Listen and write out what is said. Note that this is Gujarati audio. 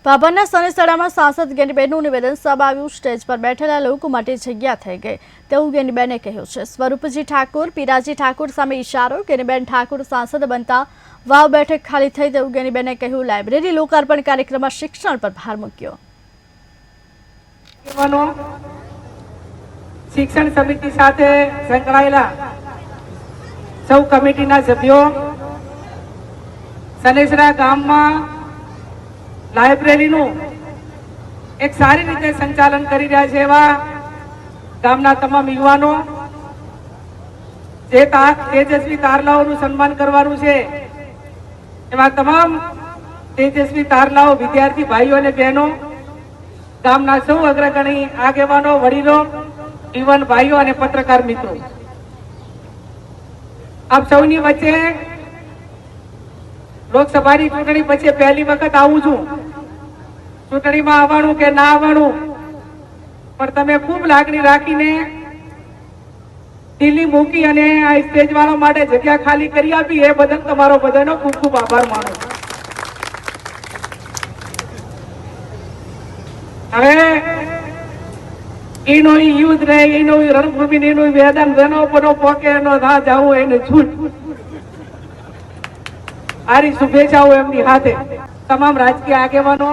ભાભરના સનેસડામાં સાંસદ ગેનીબેનનું નિવેદન સામે આવ્યું। સ્ટેજ પર બેઠેલા લોકો માટે જગ્યા થઈ ગઈ તેવું ગેનીબેને કહ્યું છે। સ્વરૂપજી ઠાકોર, પીરાજી ઠાકોર સામે ઇશારો। ગેનીબેન ઠાકોર સાંસદ બનતા વાવ બેઠક ખાલી થઈ તેવું ગેનીબેને કહ્યું। લાઇબ્રેરી લોકાર્પણ કાર્યક્રમમાં શિક્ષણ પર ભાર મૂક્યો। શિક્ષણ સમિતિ સાથે સંકળાયેલા સૌ કમિટીના સભ્યો સનેસરા ગામમાં લાઇબ્રેરીનું એક સારી રીતે સંચાલન કરી રહ્યા છે એવા ગામના તમામ યુવાનો જે તેજસ્વી તારલાઓનું સન્માન કરવાનું છે એવા તમામ તેજસ્વી તારલાઓ, વિદ્યાર્થી ભાઈઓ અને બહેનો, ગામના સૌ અગ્રગણી આગેવાનો, વડીલો, યુવાન ભાઈઓ અને પત્રકાર મિત્રો, આપ સૌની વચ્ચે લોકસભાની ચૂંટણી પછી પહેલી વખત આવું છું। ચૂંટણીમાં આવવાનું કે ના આવવાનું, પણ તમે ખૂબ લાગણી રાખીને દિલ્હી મૂકી અને આ સ્ટેજ વાળા માટે જગ્યા ખાલી કરી આપી એ બદલ તમારો બધાનો ખૂબ ખૂબ આભાર માનું છું। હવે એનો યુદ્ધ ને એનું રણભૂમિ એનું વેદન જનો પનો પોકે એનો ના જાવું એને છૂટ આરી શુભેચ્છાઓ એમની હાથે। તમામ રાજકીય આગેવાનો,